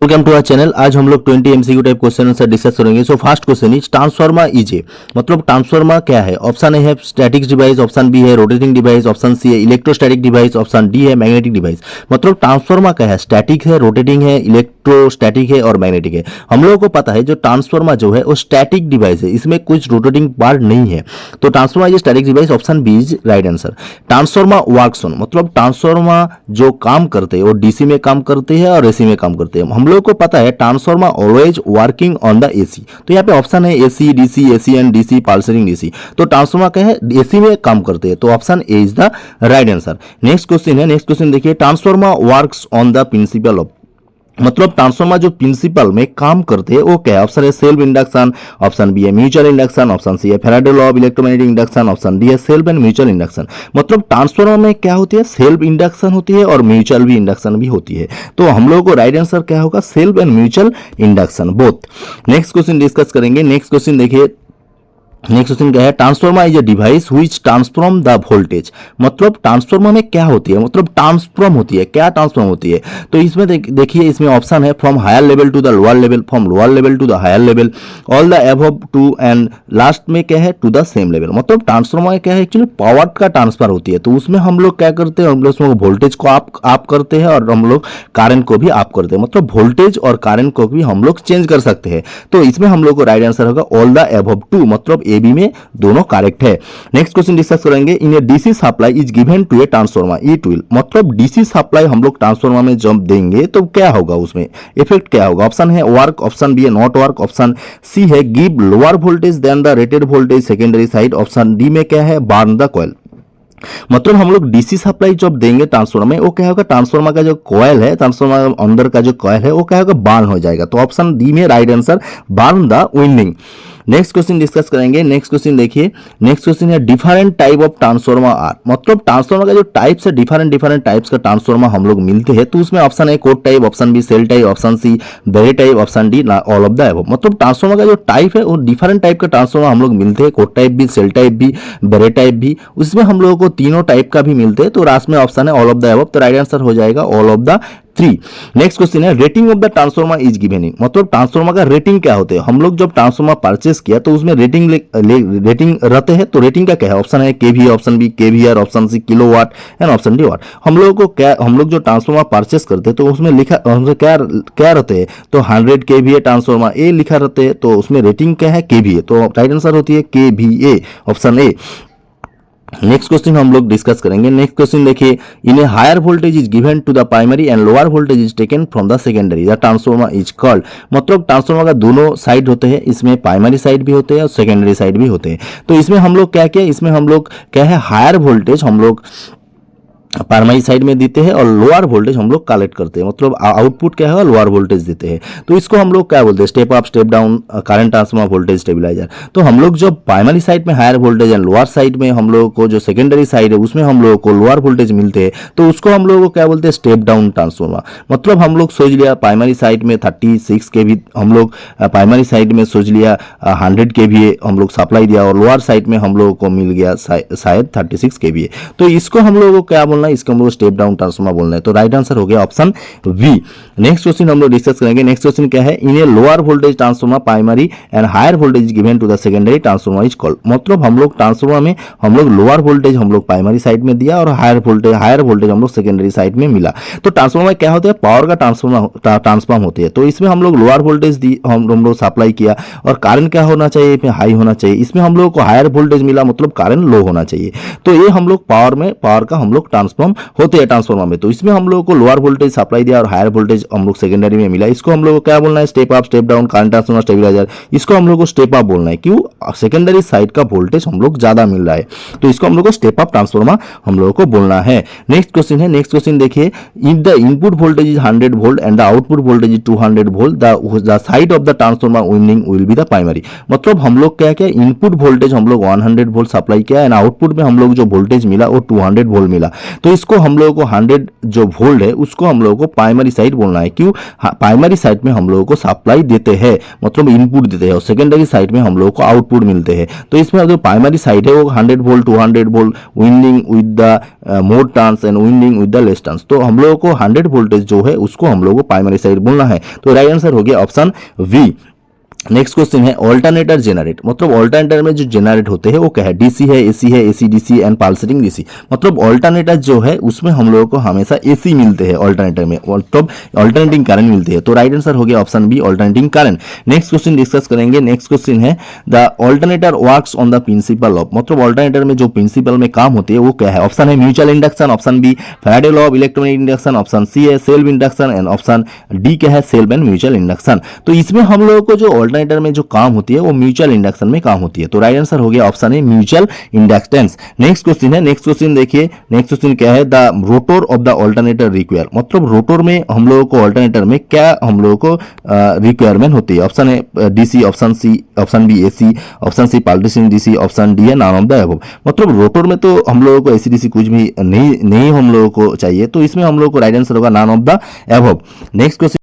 Welcome to our channel. आज हम लोग 20 MCQ type question answer discuss करेंगे। So first question is transformer is a, मतलब transformer क्या है। ऑप्शन ए है स्टैटिक डिवाइस, ऑप्शन बी है रोटेटिंग डिवाइस, ऑप्शन सी है इलेक्ट्रोस्टैटिक डिवाइस, ऑप्शन डी है मैग्नेटिक डिवाइस। मतलब ट्रांसफार्मर क्या है, स्टैटिक है, रोटेटिंग है, इलेक्ट्रोस्टैटिक है और मैग्नेटिक है। हम लोगों को पता है जो ट्रांसफार्मर जो है वो स्टैटिक डिवाइस है, इसमें कुछ रोटेटिंग पार्ट नहीं है, तो transformer is static device, option B is right answer. Transformer works on, मतलब ट्रांसफार्मर जो काम करते हैं वो डीसी में काम करते हैं और एसी में काम करते हैं। हम लोगों को पता है transformer always working on the AC, तो यहाँ पे ऑप्शन है AC DC, AC and DC, pulsating DC. तो ट्रांसफार्मर क्या है, एसी में काम करते हैं, तो option A is the right answer. Next question है, नेक्स्ट क्वेश्चन देखिए, transformer works on the principle of, मतलब ट्रांसफार्मर जो प्रिंसिपल में काम करते हैं वो क्या है। ऑप्शन है सेल्फ इंडक्शन, ऑप्शन बी है म्यूचुअल इंडक्शन, ऑप्शन सी है Faraday law of electromagnetic induction, option D है सेल्फ एंड म्यूचुअल इंडक्शन। मतलब ट्रांसफार्मर में क्या होती है, सेल्फ इंडक्शन होती है और म्यूचुअल भी इंडक्शन भी होती है। तो हम लोगों को राइट आंसर क्या होगा, self and mutual induction both. Next question discuss करेंगे। नेक्स्ट क्वेश्चन देखिए, नेक्स्ट क्वेश्चन क्या है, transformer is a device which transform the voltage. मतलब ट्रांसफार्मर में क्या होती है, मतलब ट्रांसफॉर्म होती है, क्या ट्रांसफॉर्म होती है। तो इसमें देखिए, इसमें ऑप्शन है from higher level to the lower level, from lower level to the higher level, all the above two, and last में क्या है, टू द सेम लेवल। मतलब ट्रांसफार्मर क्या है, एक्चुअली पावर का ट्रांसफर होती है, तो उसमें हम लोग क्या करते हैं, हम लोग उसमें वोल्टेज को आप करते हैं और हम लोग करंट को भी आप करते हैं। मतलब वोल्टेज और करंट को भी हम लोग चेंज कर सकते हैं। तो इसमें हम लोग को राइट आंसर होगा ऑल द अबव टू, मतलब ए बी में दोनों करेक्ट है। नेक्स्ट क्वेश्चन डिस्कस करेंगे, in a DC supply is given to a transformer it will, मतलब डीसी सप्लाई हम लोग ट्रांसफार्मर में जब देंगे तो क्या होगा, उसमें इफेक्ट क्या होगा। ऑप्शन है वर्क, ऑप्शन बी है नॉट वर्क, ऑप्शन सी है give lower voltage then the rated voltage secondary side, option D में क्या है बर्न द कॉइल। मतलब हम लोग डीसी सप्लाई जब देंगे ट्रांसफार्मर में, वो क्या होगा, ट्रांसफार्मर का जो कॉइल है, ट्रांसफार्मर अंदर का जो कॉइल है वो क्या होगा, बर्न हो जाएगा। तो ऑप्शन डी में right answer burn the winding. Next question discuss करेंगे। नेक्स्ट क्वेश्चन देखिए, नेक्स्ट क्वेश्चन है different type of transformer are, मतलब ट्रांसफार्मर का जो टाइप्स है, डिफरेंट टाइप्स का ट्रांसफार्मर हम लोग मिलते हैं। तो उसमें ऑप्शन है core type, option B shell type, option C berry type, option D all of the above. मतलब ट्रांसफार्मर का जो टाइप है वो डिफरेंट टाइप का ट्रांसफार्मर हम लोग मिलते हैं, कोड टाइप भी, सेल टाइप भी, बेरे टाइप भी, उसमें हम लोगों को तीनों टाइप का भी मिलते हैं। तो लास्ट में ऑप्शन है ऑल ऑफ द अबव, तो राइट आंसर हो जाएगा all of the 3। Next question है rating of the transformer is given in, मतलब ट्रांसफार्मर का रेटिंग क्या होते हैं। हम लोग जब ट्रांसफार्मर परचेस किया तो उसमें रेटिंग रहते हैं, तो रेटिंग का क्या है। ऑप्शन है KVA, option B KVAR, option C kilowatt and option D watt. हम लोग जो ट्रांसफार्मर परचेस करते हैं तो उसमें लिखा हमसे क्या रहते हैं, तो 100 केवीए ट्रांसफार्मर ए लिखा रहते हैं, तो उसमें रेटिंग क्या है केवीए, तो राइट आंसर होती है KVA, option A. Next question हम लोग डिस्कस करेंगे। नेक्स्ट क्वेश्चन देखिए, in a higher voltage is given to the primary and lower voltage is taken from the secondary, the transformer is called. मतलब transformer का दोनों side होते हैं, इसमें प्राइमरी साइड भी होते हैं और सेकेंडरी साइड भी होते हैं। तो इसमें हम लोग क्या किया, इसमें हम लोग क्या है, हायर वोल्टेज हम लोग प्राइमरी साइड में देते हैं और लोअर वोल्टेज हम लोग कलेक्ट करते हैं, मतलब आउटपुट क्या है, लोअर वोल्टेज देते हैं। तो इसको हम लोग क्या बोलते हैं, step up step down current transformer voltage stabilizer. तो हम लोग जब प्राइमरी साइड में higher voltage and lower side में हम लोगों को जो सेकेंडरी साइड है उसमें हम लोगों को लोअर वोल्टेज मिलते हैं, तो उसको हम लोगों को क्या बोलते हैं, स्टेप डाउन ट्रांसफार्मर। मतलब हम लोग सोच लिया प्राइमरी साइड में 36 केवी, हम लोग प्राइमरी साइड में सोच लिया 100 केवीए हम लोग सप्लाई दिया और लोअर साइड में हम लोगों को मिल गया शायद 36 केवीए। तो इसको हम लोगों को क्या बोलना है, इसको हम लोग स्टेप डाउन ट्रांसफार्मर बोलना है। तो राइट आंसर हो गया ऑप्शन वी। नेक्स्ट क्वेश्चन हम लोग डिस्कस करेंगे। नेक्स्ट क्वेश्चन क्या है, in a lower voltage transformer primary and higher voltage given to the secondary transformer is called. मतलब हम लोग ट्रांसफार्मर में हम लोग लोअर वोल्टेज हम लोग प्राइमरी साइड में दिया और हायर वोल्टेज हम लोग सेकेंडरी साइड में मिला। तो ट्रांसफार्मर क्या होता है, पावर का ट्रांसफार्म होती है। तो इसमें हम लोग लोअर वोल्टेज दी, हम लोग सप्लाई किया और करंट क्या होना चाहिए, इसमें हाई होना चाहिए। इसमें हम लोग को हायर वोल्टेज मिला, मतलब करंट लो होना चाहिए। तो ये हम लोग पावर का हम लोग ट्रांसफॉर्म होते हैं ट्रांसफार्मर में। तो इसमें हम लोगों को लोअर वोल्टेज सप्लाई दिया और हायर वोल्टेज हम लोग सेकेंडरी में मिला। इसको हम लोग को क्या बोलना है, step up step down current transformer stabilizer. इसको हम लोग को स्टेप अप बोलना है, क्यों, सेकेंडरी साइड का वोल्टेज हम लोग ज्यादा मिल रहा है, तो इसको हम लोग को स्टेप अप ट्रांसफार्मर हम लोगों को बोलना है। नेक्स्ट क्वेश्चन है, नेक्स्ट क्वेश्चन देखिए, if the input voltage is 100 volt and the output voltage is 200 volt, the side of the transformer winding will be the primary. मतलब हम लोग क्या इनपुट वोल्टेज हम लोग 100 वोल्ट सप्लाई किया एंड आउटपुट में हम लोग जो वोल्टेज मिला वो 200 वोल्ट मिला। तो इसको हम लोगों को 100 जो वोल्ट है उसको हम लोगों को प्राइमरी साइड बोलना है। क्यों? प्राइमरी साइड में हम लोगों को सप्लाई देते हैं, मतलब इनपुट देते हैं, और सेकेंडरी साइड में हम लोगों को आउटपुट मिलते हैं। तो इसमें जो प्राइमरी साइड है वो 100 volt 200 volt winding with the more turns and winding with the less turns. तो हम लोगों को 100 वोल्टेज जो है उसको हम लोगों को प्राइमरी साइड बोलना है। तो राइट आंसर हो गया ऑप्शन वी। नेक्स्ट क्वेश्चन है ऑल्टरनेटर जेनरेट, मतलब ऑल्टरनेटर में जो जेनरेट होते हैं वो क्या है? डीसी है, AC DC and pulsating DC. मतलब ऑल्टरनेटर जो है उसमें हम लोगों को हमेशा एसी मिलते हैं ऑल्टरनेटर में, मतलब ऑल्टरनेटिंग करंट मिलती है। तो राइट आंसर हो गया option B alternating current. Next question discuss करेंगे। नेक्स्ट क्वेश्चन है the alternator works on the principle of, मतलब ऑल्टरनेटर में जो प्रिंसिपल में काम होती है वो क्या है? ऑप्शन है mutual induction, option B Faraday law of electromagnetic induction, option C है self induction and option D क्या है? Self and mutual induction. तो इसमें हम लोगों को जो ऑल्टरनेटर में जो काम होती है वो म्यूचुअल इंडक्शन में काम होती है। तो राइट आंसर हो गया option a mutual inductance. Next question है, नेक्स्ट क्वेश्चन देखिए, नेक्स्ट क्वेश्चन क्या है? The rotor of the alternator require, मतलब रोटर में हम लोगों को ऑल्टरनेटर में क्या हम लोगों को रिक्वायरमेंट होती है? ऑप्शन है DC, option C, option B AC, option C pulsating DC, option D है नॉन ऑफ द अबव। मतलब रोटर में तो हम लोगों को एसी डीसी कुछ भी नहीं हम लोगों को चाहिए, तो इसमें हम लोगों को राइट आंसर होगा non of the above. Next question